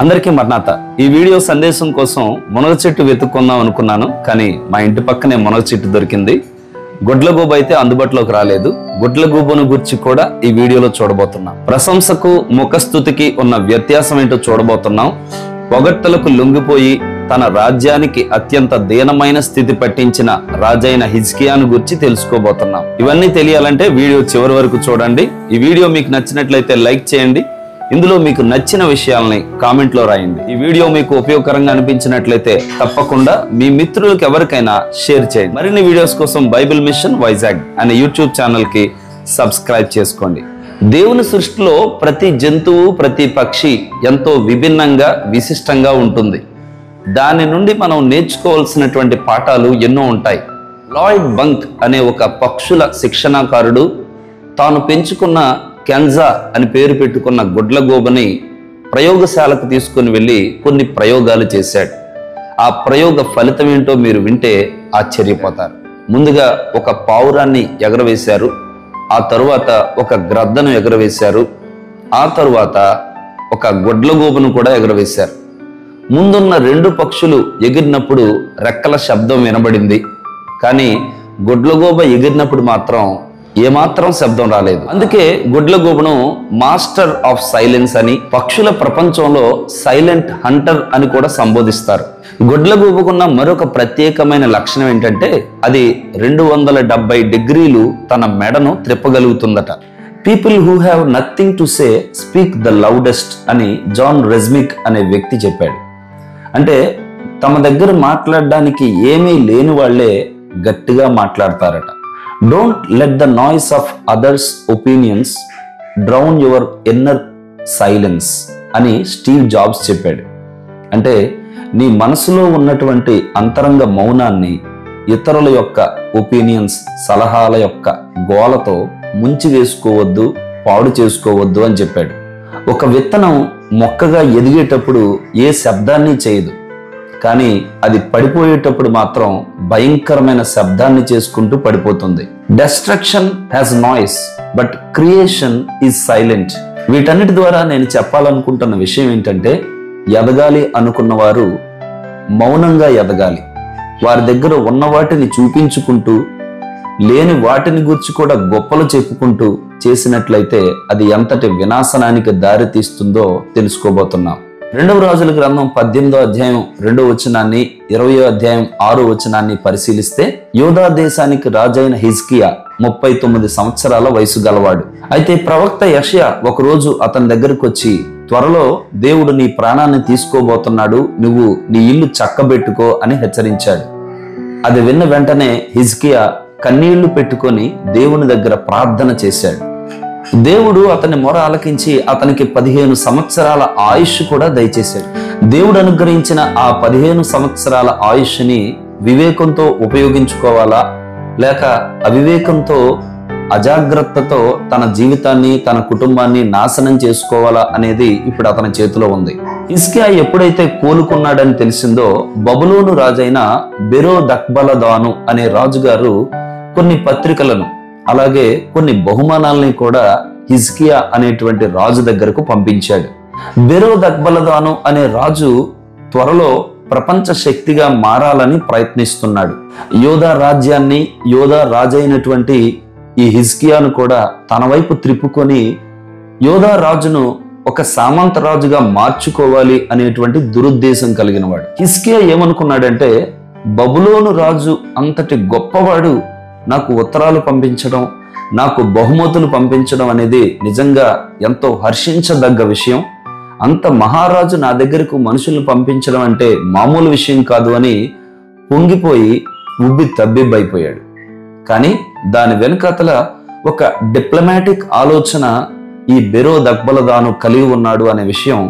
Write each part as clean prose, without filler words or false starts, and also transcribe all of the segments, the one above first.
అందరికీ మర్నాత ఈ వీడియో సందేశం కోసం మునగ చెట్టు వెతుక్కుందాం అనుకున్నాను, కానీ మా ఇంటి పక్కనే మునగ చెట్టు దొరికింది. గుడ్లగూబ అయితే అందుబాటులోకి రాలేదు. గుడ్లగూబను గురించి కూడా ఈ వీడియోలో చూడబోతున్నాం. ప్రశంసకు ముఖస్థుతికి ఉన్న వ్యత్యాసం ఏంటో చూడబోతున్నాం. పొగట్టలకు లొంగిపోయి తన రాజ్యానికి అత్యంత దీనమైన స్థితి పట్టించిన రాజైన హిజ్కియాను గురించి తెలుసుకోబోతున్నాం. ఇవన్నీ తెలియాలంటే వీడియో చివరి వరకు చూడండి. ఈ వీడియో మీకు నచ్చినట్లయితే లైక్ చేయండి. ఇందులో మీకు నచ్చిన విషయాలని కామెంట్లో రాయండి. ఈ వీడియో మీకు ఉపయోగకరంగా అనిపించినట్లయితే తప్పకుండా మీ మిత్రులకు ఎవరికైనా షేర్ చేయండి. మరిన్ని వీడియోస్ కోసం బైబిల్ మిషన్ వైజాగ్ అనే యూట్యూబ్ ఛానల్ కి సబ్స్క్రైబ్ చేసుకోండి. దేవుని సృష్టిలో ప్రతి జంతువు, ప్రతి పక్షి ఎంతో విభిన్నంగా, విశిష్టంగా ఉంటుంది. దాని నుండి మనం నేర్చుకోవాల్సినటువంటి పాఠాలు ఎన్నో ఉంటాయి. లాయిడ్ బంక్ అనే ఒక పక్షుల శిక్షణాకారుడు తాను పెంచుకున్న కెన్జా అని పేరు పెట్టుకున్న గుడ్లగూబని ప్రయోగశాలకు తీసుకుని వెళ్ళి కొన్ని ప్రయోగాలు చేశాడు. ఆ ప్రయోగ ఫలితం ఏంటో మీరు వింటే ఆశ్చర్యపోతారు. ముందుగా ఒక పావురాన్ని ఎగరవేశారు, ఆ తరువాత ఒక గ్రద్దను ఎగరవేశారు, ఆ తరువాత ఒక గుడ్లగూబను కూడా ఎగరవేశారు. ముందున్న రెండు పక్షులు ఎగిరినప్పుడు రెక్కల శబ్దం వినబడింది, కానీ గుడ్లగూబ ఎగిరినప్పుడు మాత్రం ఏమాత్రం శబ్దం రాలేదు. అందుకే గుడ్లగూబను మాస్టర్ ఆఫ్ సైలెన్స్ అని, పక్షుల ప్రపంచంలో సైలెంట్ హంటర్ అని కూడా సంబోధిస్తారు. గుడ్లగూబకున్న మరొక ప్రత్యేకమైన లక్షణం ఏంటంటే అది 270 డిగ్రీలు తన మెడను త్రిప్పగలుగుతుందట. People who have nothing to say speak the loudest అని జాన్ రెజ్మిక్ అనే వ్యక్తి చెప్పాడు. అంటే తమ దగ్గర మాట్లాడడానికి ఏమీ లేని వాళ్లే గట్టిగా మాట్లాడతారట. Don't let the noise of others opinions drown your inner silence అని స్టీవ్ జాబ్స్ చెప్పాడు. అంటే నీ మనసులో ఉన్నటువంటి అంతరంగ మౌనాన్ని ఇతరుల యొక్క ఒపీనియన్స్, సలహాల యొక్క గోలతో ముంచి వేసుకోవద్దు, పాడు చేసుకోవద్దు అని చెప్పాడు. ఒక విత్తనం మొక్కగా ఎదిగేటప్పుడు ఏ శబ్దాన్ని చేయదు, కానీ అది పడిపోయేటప్పుడు మాత్రం భయంకరమైన శబ్దాన్ని చేసుకుంటూ పడిపోతుంది. Destruction has noise but creation is silent. వీటన్నిటి ద్వారా నేను చెప్పాలనుకుంటున్న విషయం ఏంటంటే, ఎదగాలి అనుకున్న వారు మౌనంగా ఎదగాలి. వారి దగ్గర ఉన్న వాటిని చూపించుకుంటూ, లేని వాటిని గురించి కూడా గొప్పలు చెప్పుకుంటూ చేసినట్లయితే అది ఎంతటి వినాశనానికి దారి తీస్తుందో తెలుసుకోబోతున్నాం. 2వ రాజుల గ్రంథం 18వ అధ్యాయం 2వ వచనాన్ని, 20వ అధ్యాయం 6వ వచనాన్ని పరిశీలిస్తే, యూదా దేశానికి రాజైన హిజ్కియా 39 సంవత్సరాల వయసు గలవాడు. అయితే ప్రవక్త యెషయా ఒకరోజు అతని దగ్గరకు వచ్చి, త్వరలో దేవుడు నీ ప్రాణాన్ని తీసుకోబోతున్నాడు, నువ్వు నీ ఇల్లు చక్కబెట్టుకో అని హెచ్చరించాడు. అది విన్న వెంటనే హిజ్కియా కన్నీళ్లు పెట్టుకొని దేవుని దగ్గర ప్రార్థన చేశాడు. దేవుడు అతని మొర ఆలకించి అతనికి 15 సంవత్సరాల ఆయుష్ కూడా దయచేశాడు. దేవుడు అనుగ్రహించిన ఆ 15 సంవత్సరాల ఆయుష్ని వివేకంతో ఉపయోగించుకోవాలా, లేక అవివేకంతో, అజాగ్రత్తతో తన జీవితాన్ని, తన కుటుంబాన్ని నాశనం చేసుకోవాలా అనేది ఇప్పుడు అతని చేతిలో ఉంది. హిజ్కియా ఎప్పుడైతే కోలుకున్నాడని తెలిసిందో, బబులోను రాజైన బెరోదక్బలదాను అనే రాజుగారు కొన్ని పత్రికలను, అలాగే కొన్ని బహుమానాలని కూడా హిజ్కియా అనేటువంటి రాజు దగ్గరకు పంపించాడు. బెరోదక్బలదాను అనే రాజు త్వరలో ప్రపంచ శక్తిగా మారాలని ప్రయత్నిస్తున్నాడు. యోధా రాజ్యాన్ని, యోధా రాజైనటువంటి ఈ హిజ్కియాను కూడా తన వైపు త్రిప్పుకొని యోధా రాజును ఒక సామంత రాజుగా మార్చుకోవాలి అనేటువంటి దురుద్దేశం కలిగిన వాడు. హిజ్కియా ఏమనుకున్నాడంటే, బబులోను రాజు అంతటి గొప్పవాడు నాకు ఉత్తరాలు పంపించడం, నాకు బహుమతులు పంపించడం అనేది నిజంగా ఎంతో హర్షించదగ్గ విషయం. అంత మహారాజు నా దగ్గరకు మనుషులను పంపించడం అంటే మామూలు విషయం కాదు అని పొంగిపోయి ఉబ్బి తబ్బిబ్బైపోయాడు. కానీ దాని వెనుకతల ఒక డిప్లొమాటిక్ ఆలోచన ఈ బెరోదక్బలదాను కలిగి ఉన్నాడు అనే విషయం,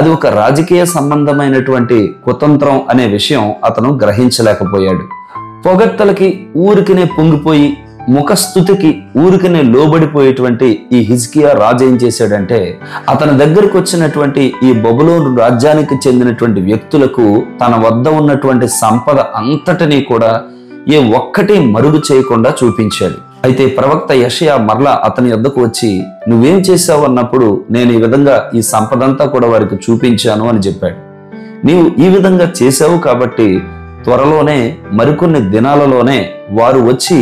అది ఒక రాజకీయ సంబంధమైనటువంటి కుతంత్రం అనే విషయం అతను గ్రహించలేకపోయాడు. పొగట్టలకి ఊరికినే పొంగిపోయి, ముఖస్థుతికి ఊరికినే లోబడిపోయేటువంటి ఈ హిజ్కియా రాజు ఏం చేశాడంటే, అతని దగ్గరకు వచ్చినటువంటి ఈ బబులోను రాజ్యానికి చెందినటువంటి వ్యక్తులకు తన వద్ద ఉన్నటువంటి సంపద అంతటినీ కూడా ఏ ఒక్కటి మరుగు చేయకుండా చూపించాడు. అయితే ప్రవక్త యెషయా మరలా అతని యొద్దకు వచ్చి, నువ్వేం చేశావు అన్నప్పుడు, నేను ఈ విధంగా ఈ సంపదంతా కూడా వారికి చూపించాను అని చెప్పాడు. నీవు ఈ విధంగా చేశావు కాబట్టి త్వరలోనే మరికొన్ని దినాలలోనే వారు వచ్చి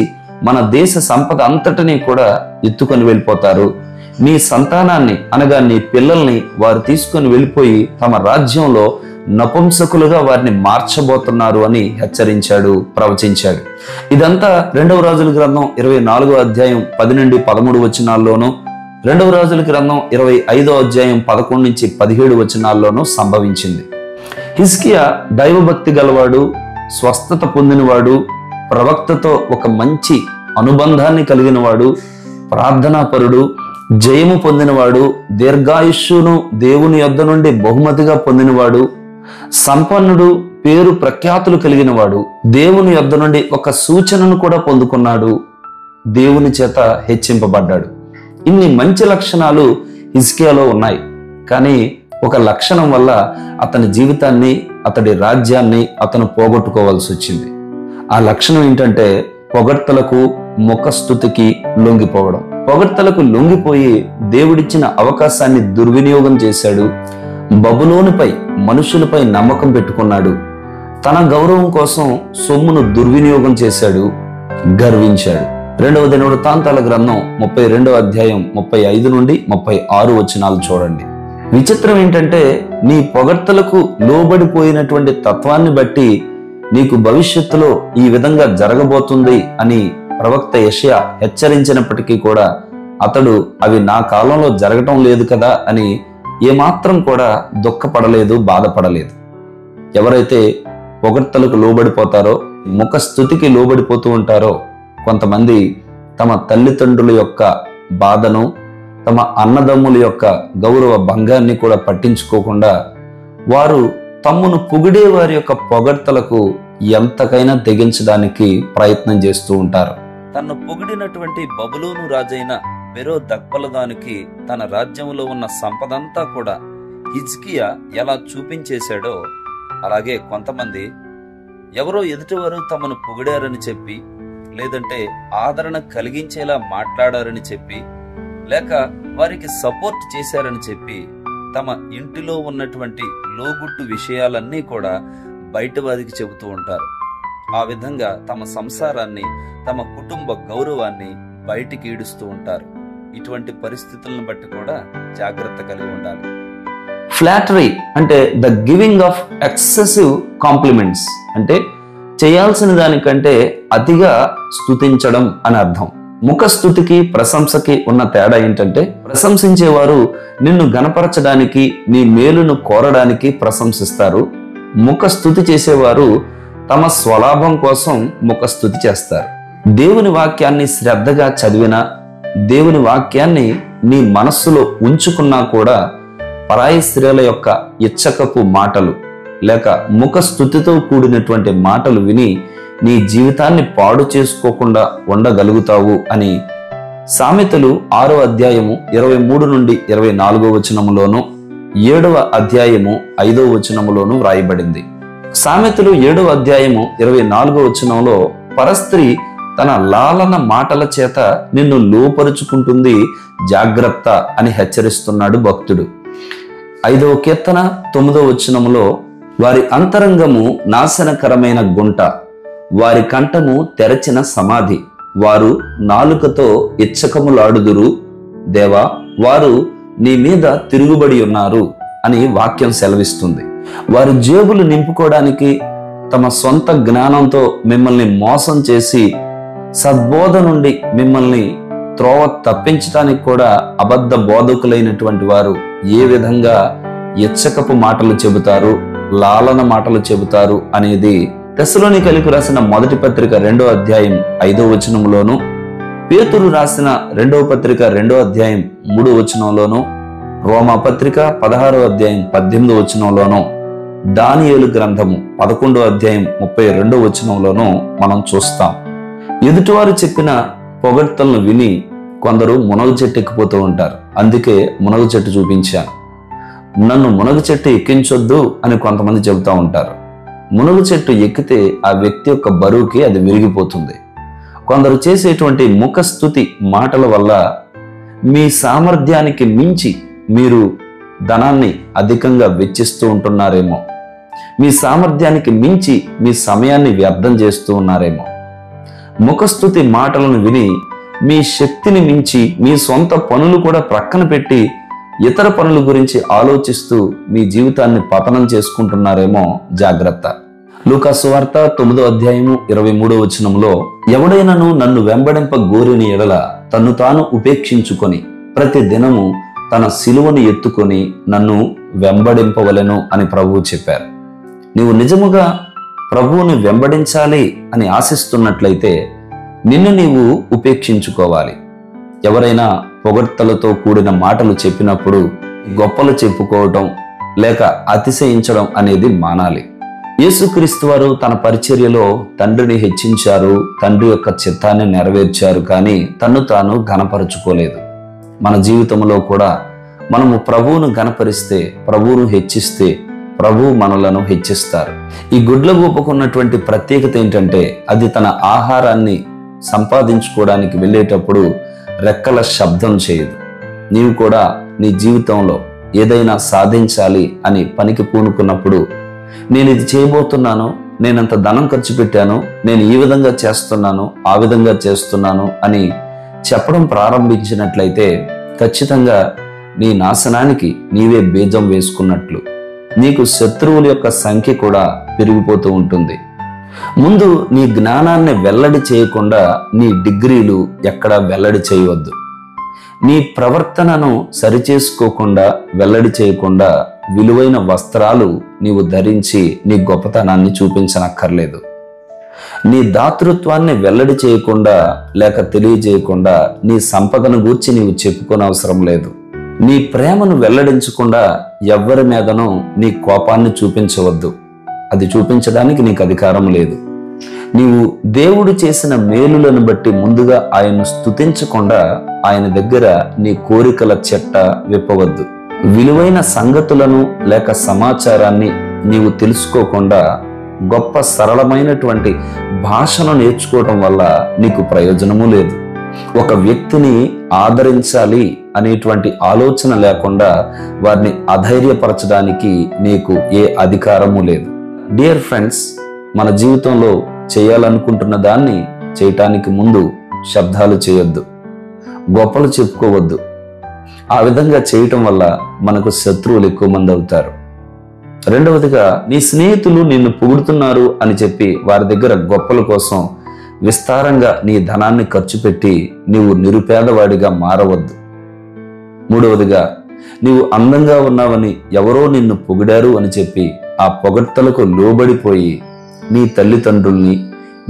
మన దేశ సంపద అంతటినీ కూడా ఎత్తుకొని వెళ్ళిపోతారు. నీ సంతానాన్ని అనగా నీ పిల్లల్ని వారు తీసుకొని వెళ్ళిపోయి తమ రాజ్యంలో నపుంసకులుగా వారిని మార్చబోతున్నారు అని హెచ్చరించాడు, ప్రవచించాడు. ఇదంతా 2వ రాజుల గ్రంథం 24వ అధ్యాయం 10 నుండి 13 వచనాల్లోనూ, 2వ రాజుల గ్రంథం 25వ అధ్యాయం 11 నుంచి 17 వచనాల్లోనూ సంభవించింది. హిజ్కియా దైవభక్తి గలవాడు, స్వస్థత పొందినవాడు, ప్రవక్తతో ఒక మంచి అనుబంధాన్ని కలిగినవాడు, ప్రార్థనాపరుడు, జయము పొందినవాడు, దీర్ఘాయుష్యును దేవుని యొద్ద నుండి బహుమతిగా పొందినవాడు, సంపన్నుడు, పేరు ప్రఖ్యాతులు కలిగినవాడు, దేవుని యొద్ద నుండి ఒక సూచనను కూడా పొందుకున్నాడు, దేవుని చేత హెచ్చింపబడ్డాడు. ఇన్ని మంచి లక్షణాలు హిజ్కియాలో ఉన్నాయి. కానీ ఒక లక్షణం వల్ల అతని జీవితాన్ని, అతడి రాజ్యాన్ని అతను పోగొట్టుకోవాల్సి వచ్చింది. ఆ లక్షణం ఏంటంటే పొగడ్తలకు, ముఖస్తుతికి లొంగిపోవడం. పొగడ్తలకు లొంగిపోయి దేవుడిచ్చిన అవకాశాన్ని దుర్వినియోగం చేశాడు. బబులోనుపై, మనుషులపై నమ్మకం పెట్టుకున్నాడు. తన గౌరవం కోసం సొమ్మును దుర్వినియోగం చేశాడు, గర్వించాడు. 2వ దినవృత్తాంతాల గ్రంథం 32వ అధ్యాయం 35 నుండి 36 వచనాలు చూడండి. విచిత్రం ఏంటంటే నీ పొగడ్తలకు లోబడిపోయినటువంటి తత్వాన్ని బట్టి నీకు భవిష్యత్తులో ఈ విధంగా జరగబోతుంది అని ప్రవక్త యెషయా హెచ్చరించినప్పటికీ కూడా అతడు అవి నా కాలంలో జరగటం లేదు కదా అని ఏమాత్రం కూడా దుఃఖపడలేదు, బాధపడలేదు. ఎవరైతే పొగడ్తలకు లోబడిపోతారో, ముఖస్థుతికి లోబడిపోతూ ఉంటారో, కొంతమంది తమ తల్లిదండ్రుల యొక్క బాధను, తమ అన్నదమ్ముల యొక్క గౌరవ భంగాన్ని కూడా పట్టించుకోకుండా వారు తమ్మును పొగిడే వారి యొక్క పొగడ్తలకు ఎంతకైనా తెగించడానికి ప్రయత్నం చేస్తూ ఉంటారు. తను పొగిడినటువంటి బబులోను రాజైన బెరోదక్బలదానికి తన రాజ్యంలో ఉన్న సంపదంతా కూడా హిజ్కియా ఎలా చూపించేశాడో, అలాగే కొంతమంది ఎవరో ఎదుటివారు తమను పొగిడారని చెప్పి, లేదంటే ఆదరణ కలిగించేలా మాట్లాడారని చెప్పి, లేక వారికి సపోర్ట్ చేశారని చెప్పి తమ ఇంటిలో ఉన్నటువంటి లోగుట్టు విషయాలన్నీ కూడా బయట వారికి చెబుతూ ఉంటారు. ఆ విధంగా తమ సంసారాన్ని, తమ కుటుంబ గౌరవాన్ని బయటికి ఈడుస్తూ ఉంటారు. ఇటువంటి పరిస్థితులను బట్టి కూడా జాగ్రత్త కలిగి ఉండాలి. ఫ్లాటరీ అంటే the giving of excessive compliments, అంటే చేయాల్సిన దానికంటే అతిగా స్తుతించడం అని అర్థం. ముఖస్థుతికి, ప్రశంసకి ఉన్న తేడా ఏంటంటే, ప్రశంసించేవారు నిన్ను గణపరచడానికి, నీ మేలును కోరడానికి ప్రశంసిస్తారు. ముఖస్థుతి చేసేవారు తమ స్వలాభం కోసం ముఖస్థుతి చేస్తారు. దేవుని వాక్యాన్ని శ్రద్ధగా చదివినా, దేవుని వాక్యాన్ని నీ మనస్సులో ఉంచుకున్నా కూడా పరాయి స్త్రీల యొక్క ఇచ్చకపు మాటలు లేక ముఖస్థుతితో కూడినటువంటి మాటలు విని నీ జీవితాన్ని పాడు చేసుకోకుండా ఉండగలుగుతావు అని సామెతలు 6వ అధ్యాయము 23 నుండి 24 వచనములోను, 7వ అధ్యాయము 5వ వచనములోను వ్రాయబడింది. సామెతలు 7వ అధ్యాయము 24వ వచనంలో పరస్త్రీ తన లాలన మాటల చేత నిన్ను లోపరుచుకుంటుంది, జాగ్రత్త అని హెచ్చరిస్తున్నాడు భక్తుడు. 5వ కీర్తన 9వ వచనములో వారి అంతరంగము నాశనకరమైన గుంట, వారి కంఠము తెరచిన సమాధి, వారు నాలుకతో ఇచ్చకములాడుదురు, దేవా వారు నీ మీద తిరుగుబడి ఉన్నారు అని వాక్యం సెలవిస్తుంది. వారి జేబులు నింపుకోవడానికి, తమ సొంత జ్ఞానంతో మిమ్మల్ని మోసం చేసి సద్బోధ నుండి మిమ్మల్ని త్రోవ తప్పించడానికి కూడా అబద్ధ బోధకులైనటువంటి వారు ఏ విధంగా ఇచ్చకపు మాటలు చెబుతారు, లాలన మాటలు చెబుతారు అనేది తెస్సలోనికీయులకు రాసిన మొదటి పత్రిక 2వ అధ్యాయం 5వ వచనంలోను, పేతురు రాసిన 2వ పత్రిక 2వ అధ్యాయం 3వ వచనంలోను, రోమా పత్రిక 16వ అధ్యాయం 18వ వచనంలోను, దానియేలు గ్రంథము 11వ అధ్యాయం 32వ వచనంలోను మనం చూస్తాం. ఎదుటివారు చెప్పిన పొగడ్తలను విని కొందరు మునగ చెట్టు ఎక్కిపోతూ ఉంటారు. అందుకే మునగ చెట్టు చూపించాను. నన్ను మునగ చెట్టు ఎక్కించొద్దు అని కొంతమంది చెబుతూ ఉంటారు. మునగ చెట్టు ఎక్కితే ఆ వ్యక్తి యొక్క బరువుకి అది విరిగిపోతుంది. కొందరు చేసేటువంటి ముఖస్తుతి మాటల వల్ల మీ సామర్థ్యానికి మించి మీరు ధనాన్ని అధికంగా వెచ్చిస్తూ ఉంటున్నారేమో, మీ సామర్థ్యానికి మించి మీ సమయాన్ని వ్యర్థం చేస్తూ ఉన్నారేమో. ముఖస్తుతి మాటలను విని మీ శక్తిని మించి మీ సొంత పనులు కూడా ప్రక్కన పెట్టి ఇతర పనుల గురించి ఆలోచిస్తూ మీ జీవితాన్ని పతనం చేసుకుంటున్నారేమో. జాగ్రత్త. లూకా సువార్త 9వ అధ్యాయము 23వ వచనంలో, ఎవడైనను నన్ను వెంబడింప గోరిని ఎడల తన్ను తాను ఉపేక్షించుకొని ప్రతి దినము తన సిలువను ఎత్తుకొని నన్ను వెంబడింపవలెను అని ప్రభువు చెప్పారు. నీవు నిజముగా ప్రభువుని వెంబడించాలి అని ఆశిస్తున్నట్లయితే నిన్ను నీవు ఉపేక్షించుకోవాలి. ఎవరైనా పొగడ్తలతో కూడిన మాటలు చెప్పినప్పుడు గొప్పలు చెప్పుకోవటం లేక అతిశయించడం అనేది మానాలి. యేసుక్రీస్తు వారు తన పరిచర్యలో తండ్రిని హెచ్చించారు, తండ్రి యొక్క చిత్తాన్ని నెరవేర్చారు, కానీ తన్ను తాను ఘనపరుచుకోలేదు. మన జీవితంలో కూడా మనము ప్రభువును ఘనపరిస్తే, ప్రభువును హెచ్చిస్తే ప్రభువు మనలను హెచ్చిస్తారు. ఈ గుడ్లగూపకున్నటువంటి ప్రత్యేకత ఏంటంటే అది తన ఆహారాన్ని సంపాదించుకోవడానికి వెళ్ళేటప్పుడు రెక్కల శబ్దం చేయదు. నీవు కూడా నీ జీవితంలో ఏదైనా సాధించాలి అని పనికి పూనుకున్నప్పుడు, నేను ఇది చేయబోతున్నాను, నేనంత ధనం ఖర్చు పెట్టాను, నేను ఈ విధంగా చేస్తున్నాను, ఆ విధంగా చేస్తున్నాను అని చెప్పడం ప్రారంభించినట్లయితే ఖచ్చితంగా నీ నాశనానికి నీవే బీజం వేసుకున్నట్లు. నీకు శత్రువుల యొక్క సంఖ్య కూడా పెరిగిపోతూ ఉంటుంది. ముందు నీ జ్ఞానాన్ని వెల్లడి చేయకుండా నీ డిగ్రీలు ఎక్కడా వెల్లడి చేయవద్దు. నీ ప్రవర్తనను సరిచేసుకోకుండా, వెల్లడి చేయకుండా విలువైన వస్త్రాలు నీవు ధరించి నీ గొప్పతనాన్ని చూపించనక్కర్లేదు. నీ దాతృత్వాన్ని వెల్లడి చేయకుండా లేక తెలియజేయకుండా నీ సంపదను గూర్చి నీవు చెప్పుకోనవసరం లేదు. నీ ప్రేమను వెల్లడించకుండా ఎవ్వరి మీదనూ నీ కోపాన్ని చూపించవద్దు. అది చూపించడానికి నీకు అధికారం లేదు. నీవు దేవుడు చేసిన మేలులను బట్టి ముందుగా ఆయన్ను స్తుతించకుండా ఆయన దగ్గర నీ కోరికల చెట్ట విప్పవద్దు. విలువైన సంగతులను లేక సమాచారాన్ని నీవు తెలుసుకోకుండా గొప్ప సరళమైనటువంటి భాషను నేర్చుకోవటం వల్ల నీకు ప్రయోజనము లేదు. ఒక వ్యక్తిని ఆదరించాలి అనేటువంటి ఆలోచన లేకుండా వారిని అధైర్యపరచడానికి నీకు ఏ అధికారము లేదు. డియర్ ఫ్రెండ్స్, మన జీవితంలో చేయాలనుకుంటున్న దాన్ని చేయటానికి ముందు శబ్దాలు చేయొద్దు, గొప్పలు చెప్పుకోవద్దు. ఆ విధంగా చేయటం వల్ల మనకు శత్రువులు ఎక్కువ మంది అవుతారు. రెండవదిగా, నీ స్నేహితులు నిన్ను పొగుడుతున్నారు అని చెప్పి వారి దగ్గర గొప్పల కోసం విస్తారంగా నీ ధనాన్ని ఖర్చు పెట్టి నీవు నిరుపేదవాడిగా మారవద్దు. మూడవదిగా, నీవు అందంగా ఉన్నావని ఎవరో నిన్ను పొగిడారు అని చెప్పి ఆ పొగడ్తలకు లోబడిపోయి నీ తల్లిదండ్రుల్ని,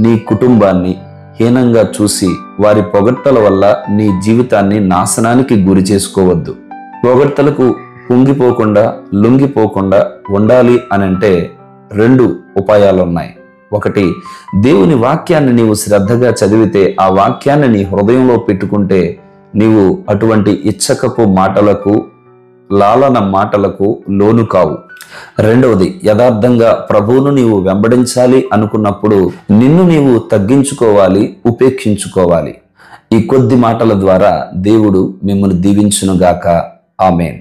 నీ కుటుంబాన్ని హీనంగా చూసి వారి పొగడ్తల వల్ల నీ జీవితాన్ని నాశనానికి గురి చేసుకోవద్దు. పొగడ్తలకు కుంగిపోకుండా, లొంగిపోకుండా ఉండాలి అనంటే 2 ఉపాయాలున్నాయి. ఒకటి, దేవుని వాక్యాన్ని నీవు శ్రద్ధగా చదివితే, ఆ వాక్యాన్ని నీ హృదయంలో పెట్టుకుంటే నీవు అటువంటి ఇచ్చకపు మాటలకు, లాలన మాటలకు లోను కావు. రెండవది, యథార్థంగా ప్రభువును నీవు వెంబడించాలి అనుకున్నప్పుడు నిన్ను నీవు తగ్గించుకోవాలి, ఉపేక్షించుకోవాలి. ఈ కొద్ది మాటల ద్వారా దేవుడు మిమ్మల్ని దీవించునుగాక. ఆమేన్.